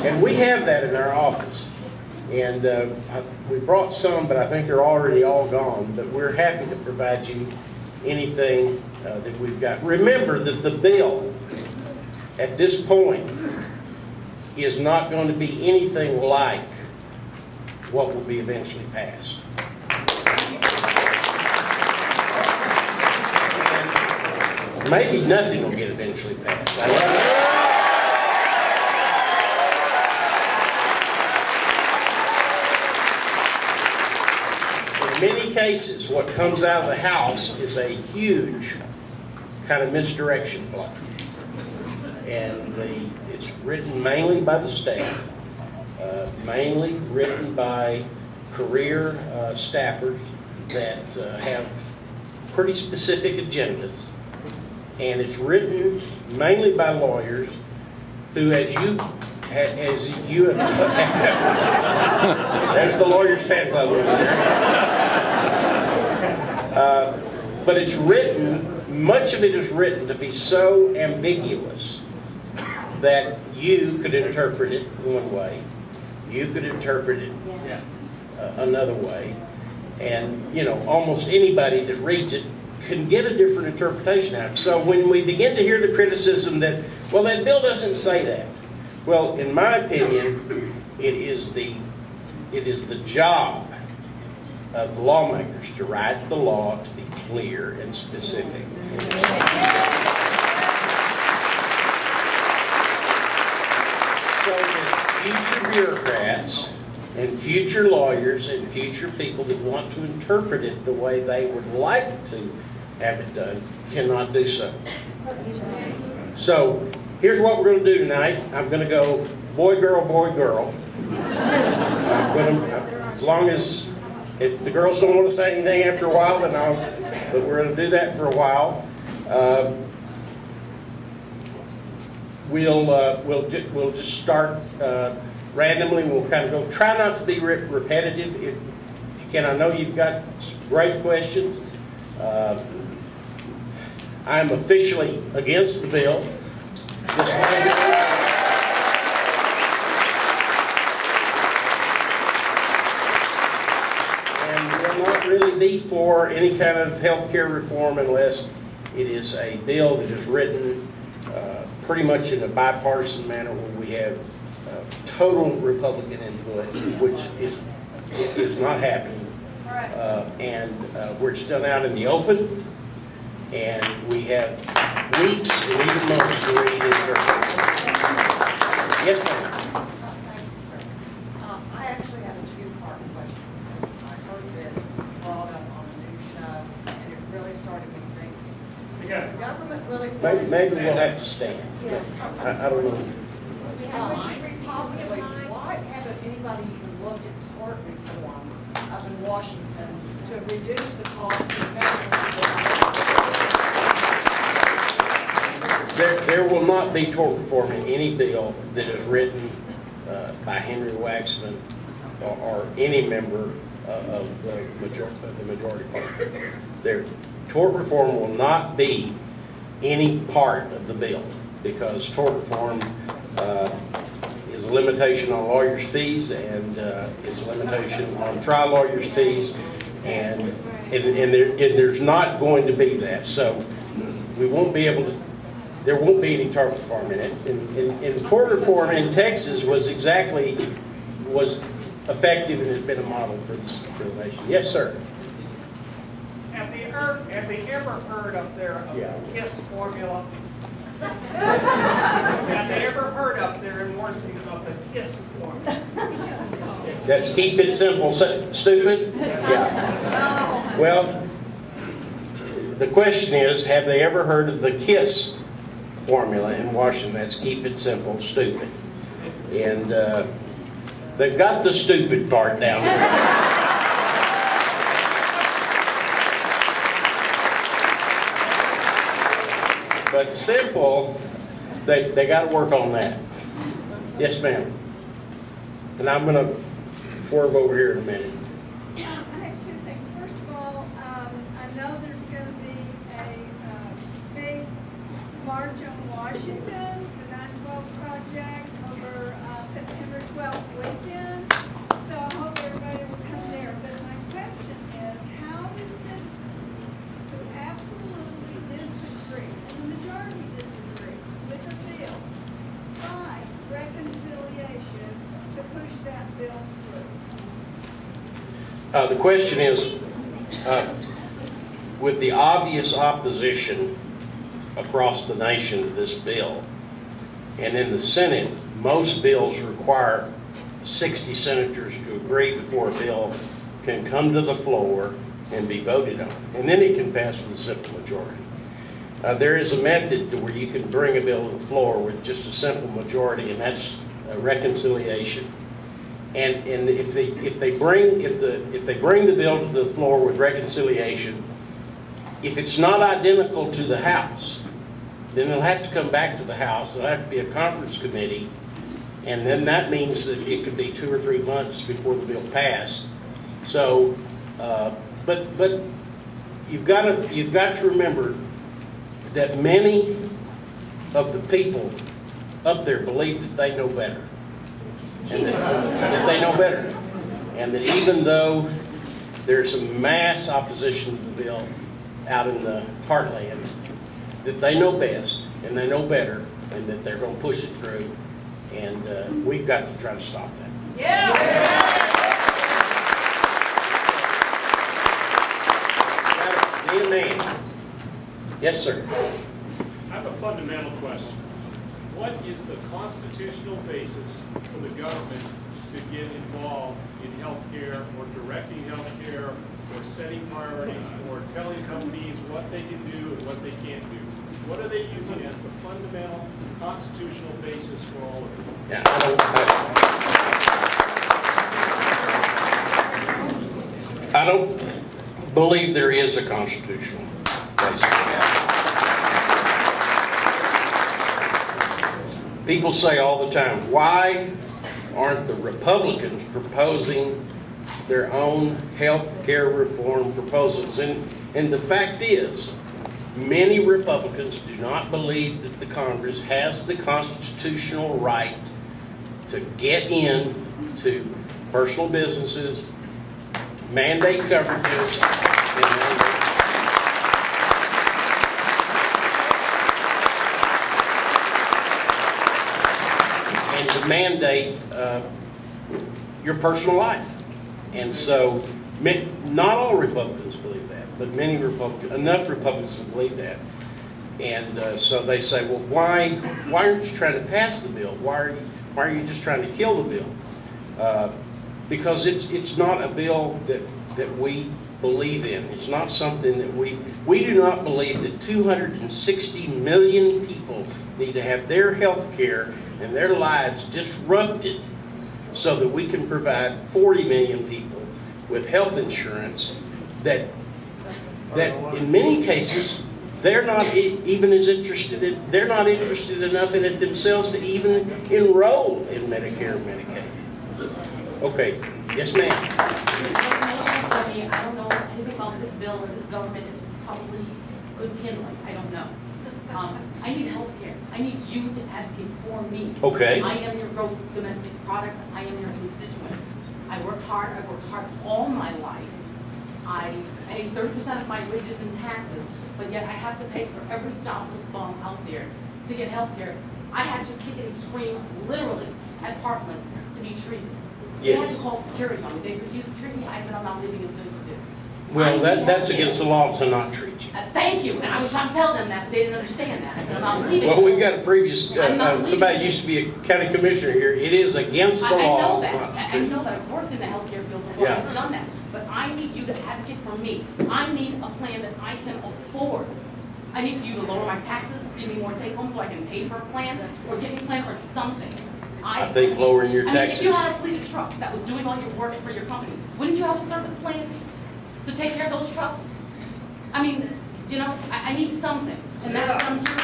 And we have that in our office. And we brought some, but I think they're already all gone. But we're happy to provide you anything that we've got. Remember that the bill at this point is not going to be anything like what will be eventually passed. And maybe nothing will get eventually passed. In many cases, what comes out of the House is a huge kind of misdirection plot. And it's written mainly by the staff, mainly written by career staffers that have pretty specific agendas. And it's written mainly by lawyers who, as you have, there's the Lawyers Fan Club over there. But it's written, much of it is written to be so ambiguous that you could interpret it one way, you could interpret it another way, and almost anybody that reads it can get a different interpretation out of it. So when we begin to hear the criticism that, well, that bill doesn't say that, well, in my opinion, it is the job of the lawmakers to write the law to be clear and specific. So that future bureaucrats and future lawyers and future people that want to interpret it the way they would like to have it done cannot do so. So here's what we're going to do tonight. I'm going to go boy, girl, boy, girl. As long as if the girls don't want to say anything after a while, then but we're going to do that for a while. We'll just start randomly. We'll kind of go. Try not to be repetitive if you can. I know you've got great questions. I'm officially against the bill. And will not really be for any kind of health care reform unless it is a bill that is written pretty much in a bipartisan manner where we have total Republican input, which is not happening, and where it's done out in the open, and we have weeks and even months to read it. Yes, ma'am. Thank you, sir. I actually have a two-part question. I heard this brought up on a new show, and it really started me thinking. The government really... Maybe we'll have to stand. Yeah. I don't know. Possibly, why haven't anybody even looked at tort reform up in Washington to reduce the cost of medical? There will not be tort reform in any bill that is written by Henry Waxman or any member of the majority party. Tort reform will not be any part of the bill because tort reform is a limitation on lawyers' fees and it's a limitation on trial lawyers' fees, and there's not going to be that. So we won't be able to. There won't be any tort reform in it. And tort reform in Texas was effective and has been a model for the nation. Yes, sir. Have they ever heard up there of the KISS formula? Have they ever heard up there in Washington of the KISS formula? That's keep it simple, stupid? Yeah. Well, the question is, have they ever heard of the KISS formula in Washington? That's keep it simple, stupid. And they've got the stupid part down there. But simple, they got to work on that. Yes, ma'am. And I'm going to swerve over here in a minute. I have two things. First of all, I know there's going to be a big march on Washington, the 9/12 project, over September push that bill through? The question is, with the obvious opposition across the nation to this bill, and in the Senate, most bills require 60 senators to agree before a bill can come to the floor and be voted on. And then it can pass with a simple majority. There is a method to where you can bring a bill to the floor with just a simple majority, and that's reconciliation. And if they bring the bill to the floor with reconciliation, if it's not identical to the House, then it'll have to come back to the House. There'll have to be a conference committee, and then that means that it could be 2 or 3 months before the bill passed. So, but you've got to remember that many of the people up there believe that they know better, and that they know better, and that even though there's some mass opposition to the bill out in the heartland, that they know best and they know better, and that they're going to push it through, and we've got to try to stop that. Yeah. Be a man. Yes, sir. I have a fundamental question. What is the constitutional basis for the government to get involved in healthcare, or directing healthcare, or setting priorities, or telling companies what they can do and what they can't do? What are they using as the fundamental constitutional basis for all of this? Yeah, I don't believe there is a constitutional basis. People say all the time, why aren't the Republicans proposing their own health care reform proposals? And the fact is, many Republicans do not believe that the Congress has the constitutional right to get in to personal businesses, mandate coverages, and to mandate your personal life. And so, not all Republicans believe that, but many Republicans, enough Republicans believe that. And so they say, well, why aren't you trying to pass the bill? Why are you just trying to kill the bill? Because it's not a bill that we believe in. It's not something that we do not believe that 260 million people need to have their health care and their lives disrupted so that we can provide 40 million people with health insurance that in many cases they're not even as interested in, they're not interested enough in it themselves to even enroll in Medicare and Medicaid. Okay, yes ma'am. I don't know anything about this bill or this government. It's probably good kindling. I don't know. I need health care. I need you to advocate for me. Okay. I am your gross domestic product. I am your constituent. I worked hard. I've worked hard all my life. I pay 30% of my wages in taxes, but yet I have to pay for every jobless bum out there to get health care. I had to kick and scream literally at Parkland to be treated. They had to call security on me. They refused to treat me. I said, I'm not leaving until you do. Well, that's against the law to not treat you. Thank you. And I was trying to tell them that, but they didn't understand that. I said, I'm not leaving. Well, we've got a previous, somebody used to be a county commissioner here. It is against the law. I know that. I know that. I've worked in the healthcare field before. Yeah. I've done that. But I need you to advocate for me. I need a plan that I can afford. I need you to lower my taxes, give me more take home so I can pay for a plan, or give me a plan or something. I think lowering your taxes. I mean, if you had a fleet of trucks that was doing all your work for your company, wouldn't you have a service plan to take care of those trucks? I mean, you know, I need something, and that's what I'm here for.